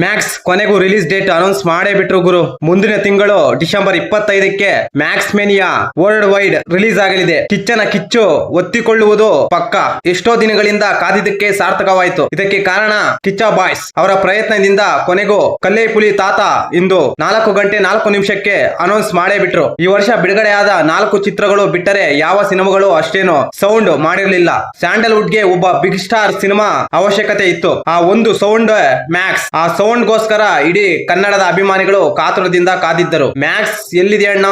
Max ಕೊನೆಗೂ release date announce ಮಾಡೇ ಬಿಟ್ರು ಗುರು. ಮುಂದಿನ ತಿಂಗಳು ಡಿಸೆಂಬರ್ 25ಕ್ಕೆ Max Mania world wide release ಆಗಲಿದೆ. ಕಿಚ್ಚನ ಕಿಚ್ಚು ಒತ್ತಿಕೊಳ್ಳುವುದು ಪಕ್ಕ. ಎಷ್ಟೋ ದಿನಗಳಿಂದ ಕಾದಿದ್ದಕ್ಕೆ ಸಾರ್ಥಕವಾಯಿತು. ಇದಕ್ಕೆ ಕಾರಣ ಕಿಚ್ಚ ಬಾಯ್ಸ್ ಅವರ ಪ್ರಯತ್ನದಿಂದ ಕೊನೆಗೂ ಕಲ್ಲೇ ಪುಲಿ ತಾತ ಇಂದು 4 ಗಂಟೆ 4 ನಿಮಿಷಕ್ಕೆ ಅನೌನ್ಸ್ ಮಾಡೇ ಬಿಟ್ರು. ಈ ವರ್ಷ ಬಿಡುಗಡೆಯಾದ 4 ಚಿತ್ರಗಳು ಬಿಟ್ಟರೆ ಯಾವ ಸಿನಿಮಾಗಳು ಅಷ್ಟೇನು ಸೌಂಡ್ ಮಾಡಿರಲಿಲ್ಲ. ಸ್ಯಾಂಡಲ್ವುಡ್ ಗೆ ಒಬ್ಬ ಬಿಗ್ ಸ್ಟಾರ್ ಸಿನಿಮಾ ಅವಶ್ಯಕತೆ ಇತ್ತು. ಆ ಒಂದು ಸೌಂಡ್ ಮ್ಯಾಕ್ಸ್. ಆ ಸೌಂಡ್ ಗೋಸ್ಕರ ಇಡೀ ಕನ್ನಡದ ಅಭಿಮಾನಿಗಳು ಕಾತುರದಿಂದ ಕಾದಿದ್ದರು. ಮ್ಯಾಕ್ಸ್ ಎಲ್ಲಿದೆ ಅಣ್ಣ,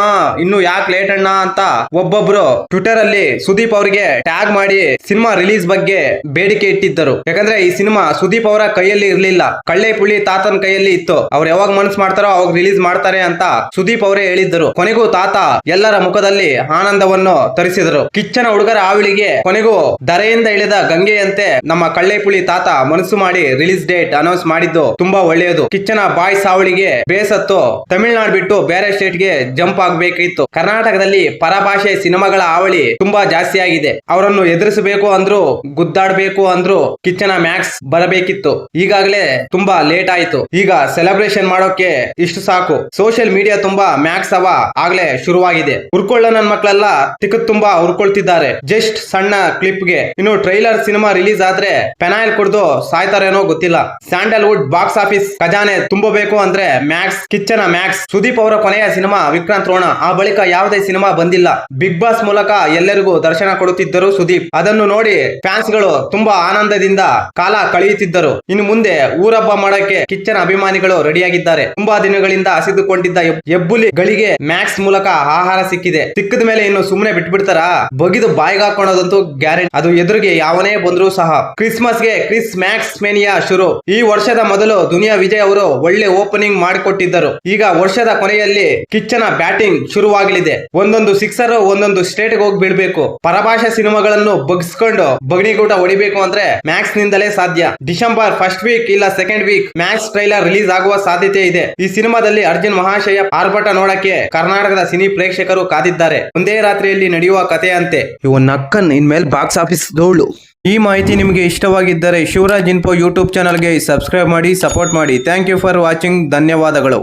ಇನ್ನು ಯಾಕೆ ಲೇಟ್ ಅಣ್ಣ ಅಂತ ಒಬ್ಬೊಬ್ರು ಟ್ವಿಟರ್ ಅಲ್ಲಿ ಸುದೀಪ್ ಅವರಿಗೆ ಟ್ಯಾಗ್ ಮಾಡಿ ಸಿನಿಮಾ ರಿಲೀಸ್ ಬಗ್ಗೆ ಬೇಡಿಕೆ ಇಟ್ಟಿದ್ದರು. ಯಾಕಂದ್ರೆ ಈ ಸಿನಿಮಾ ಸುದೀಪ್ ಅವರ ಕೈಯಲ್ಲಿ ಇರ್ಲಿಲ್ಲ, ಕಳ್ಳೆ ಪುಳಿ ತಾತನ ಕೈಯಲ್ಲಿ ಇತ್ತು. ಅವ್ರು ಯಾವಾಗ ಮನಸ್ಸು ಮಾಡ್ತಾರೋ ಅವಾಗ ರಿಲೀಸ್ ಮಾಡ್ತಾರೆ ಅಂತ ಸುದೀಪ್ ಅವರೇ ಹೇಳಿದ್ದರು. ಕೊನೆಗೂ ತಾತ ಎಲ್ಲರ ಮುಖದಲ್ಲಿ ಆನಂದವನ್ನು ತರಿಸಿದರು. ಕಿಚ್ಚನ ಹುಡುಗರ ಆವಿಳಿಗೆ ಕೊನೆಗೂ ಧರೆಯಿಂದ ಇಳಿದ ಗಂಗೆಯಂತೆ ನಮ್ಮ ಕಳ್ಳೆ ಪುಳಿ ತಾತ ಮನಸ್ಸು ಮಾಡಿ ರಿಲೀಸ್ ಡೇಟ್ ಅನೌನ್ಸ್ ಮಾಡಿದ್ದು ತುಂಬಾ ಒಳ್ಳೆಯದು. ಕಿಚ್ಚನ ಬಾಯ್ಸ್ ಹಾವಳಿಗೆ ಬೇಸತ್ತು ತಮಿಳುನಾಡು ಬಿಟ್ಟು ಬೇರೆ ಸ್ಟೇಟ್ ಗೆ ಜಂಪ್ ಆಗಬೇಕಿತ್ತು. ಕರ್ನಾಟಕದಲ್ಲಿ ಪರಭಾಷೆ ಸಿನಿಮಾಗಳ ಹಾವಳಿ ತುಂಬಾ ಜಾಸ್ತಿ ಆಗಿದೆ. ಅವರನ್ನು ಎದುರಿಸಬೇಕು ಅಂದ್ರು, ಗುದ್ದಾಡಬೇಕು ಅಂದ್ರು ಕಿಚ್ಚನ ಮ್ಯಾಕ್ಸ್ ಬರಬೇಕಿತ್ತು. ಈಗಾಗಲೇ ತುಂಬಾ ಲೇಟ್ ಆಯ್ತು. ಈಗ ಸೆಲೆಬ್ರೇಷನ್ ಮಾಡೋಕೆ ಇಷ್ಟು ಸಾಕು. ಸೋಷಿಯಲ್ ಮೀಡಿಯಾ ತುಂಬಾ ಮ್ಯಾಕ್ಸ್ ಹವಾ ಆಗ್ಲೇ ಶುರುವಾಗಿದೆ. ಉರ್ಕೊಳ್ಳೋ ನನ್ ಮಕ್ಕಳೆಲ್ಲ ತಿಕ್ಕ ತುಂಬಾ ಉರ್ಕೊಳ್ತಿದ್ದಾರೆ ಜಸ್ಟ್ ಸಣ್ಣ ಕ್ಲಿಪ್ ಗೆ. ಇನ್ನು ಟ್ರೈಲರ್ ಸಿನಿಮಾ ರಿಲೀಸ್ ಆದ್ರೆ ಪೆನಾಯಿಲ್ ಕುಡಿದು ಸಾಯ್ತಾರೇನೋ ಗೊತ್ತಿಲ್ಲ. ಸ್ಯಾಂಡಲ್ವುಡ್ ಬಾಕ್ಸ್ ಆಫೀಸ್ ಖಜಾನೆ ತುಂಬಬೇಕು ಅಂದ್ರೆ ಮ್ಯಾಕ್ಸ್, ಕಿಚ್ಚನ ಮ್ಯಾಕ್ಸ್. ಸುದೀಪ್ ಅವರ ಕೊನೆಯ ಸಿನಿಮಾ ವಿಕ್ರಾಂತ್ ರೋಣ. ಆ ಬಳಿಕ ಯಾವುದೇ ಸಿನಿಮಾ ಬಂದಿಲ್ಲ. ಬಿಗ್ ಬಾಸ್ ಮೂಲಕ ಎಲ್ಲರಿಗೂ ದರ್ಶನ ಕೊಡುತ್ತಿದ್ದರು ಸುದೀಪ್. ಅದನ್ನು ನೋಡಿ ಫ್ಯಾನ್ಸ್ ಗಳು ತುಂಬಾ ಆನಂದದಿಂದ ಕಾಲ ಕಳೆಯುತ್ತಿದ್ದರು. ಇನ್ನು ಮುಂದೆ ಊರಬ್ಬ ಮಾಡಕ್ಕೆ ಕಿಚ್ಚನ ಅಭಿಮಾನಿಗಳು ರೆಡಿಯಾಗಿದ್ದಾರೆ. ತುಂಬಾ ದಿನಗಳಿಂದ ಹಸಿದುಕೊಂಡಿದ್ದ ಹೆಬ್ಬುಲಿಗಳಿಗೆ ಮ್ಯಾಕ್ಸ್ ಮೂಲಕ ಆಹಾರ ಸಿಕ್ಕಿದೆ. ಸಿಕ್ಕಿದ ಮೇಲೆ ಇನ್ನು ಸುಮ್ಮನೆ ಬಿಟ್ಬಿಡ್ತಾರ? ಬಗಿದು ಬಾಯಿಗೆ ಹಾಕೊಳ್ಳೋದಂತೂ ಗ್ಯಾರಂಟಿ. ಅದು ಎದುರಿಗೆ ಯಾವನೇ ಬಂದ್ರು ಸಹ. ಕ್ರಿಸ್ಮಸ್ಗೆ ಕ್ರಿಸ್ ಮ್ಯಾಕ್ಸ್ ಮೇನಿಯಾ ಶುರು. ಈ ವರ್ಷದ ಮೊದಲು ದುನಿಯಾ ವಿಜಯ್ ಅವರು ಒಳ್ಳೆ ಓಪನಿಂಗ್ ಮಾಡಿಕೊಟ್ಟಿದ್ದರು. ಈಗ ವರ್ಷದ ಕೊನೆಯಲ್ಲಿ ಕಿಚ್ಚನ ಬ್ಯಾಟಿಂಗ್ ಶುರುವಾಗಲಿದೆ. ಒಂದೊಂದು ಸಿಕ್ಸರ್ ಒಂದೊಂದು ಸ್ಟೇಟ್ ಹೋಗಿ ಬೀಳ್ಬೇಕು. ಪರಭಾಷಾ ಸಿನಿಮಾಗಳನ್ನು ಬಗ್ಸ್ಕೊಂಡು ಬಗಣಿಗೂಟ ಹೊಡಿಬೇಕು ಅಂದ್ರೆ ಮ್ಯಾಕ್ಸ್ ನಿಂದಲೇ ಸಾಧ್ಯ. ಡಿಸೆಂಬರ್ ಫಸ್ಟ್ ವೀಕ್ ಇಲ್ಲ second week Max trailer release ಆಗುವ ಸಾಧ್ಯತೆ ಇದೆ. ಈ ಸಿನಿಮಾದಲ್ಲಿ ಅರ್ಜುನ್ ಮಹಾಶಯ ಆರ್ಭಟ ನೋಡಕ್ಕೆ ಕರ್ನಾಟಕದ ಸಿನಿ ಪ್ರೇಕ್ಷಕರು ಕಾದಿದ್ದಾರೆ. ಒಂದೇ ರಾತ್ರಿಯಲ್ಲಿ ನಡೆಯುವ ಕಥೆ ಅಂತೆ. ಇವನ್ ಅಕ್ಕನ್ ಇನ್ಮೇಲೆ ಬಾಕ್ಸ್ ಆಫೀಸ್ ಧೂಳು. ಈ ಮಾಹಿತಿ ನಿಮಗೆ ಇಷ್ಟವಾಗಿದ್ದರೆ ಶಿವರಾಜ್ ಇನ್ಫೋ ಯೂಟ್ಯೂಬ್ ಚಾನಲ್ಗೆ ಸಬ್ಸ್ಕ್ರೈಬ್ ಮಾಡಿ, ಸಪೋರ್ಟ್ ಮಾಡಿ. Thank you for watching. ಧನ್ಯವಾದಗಳು.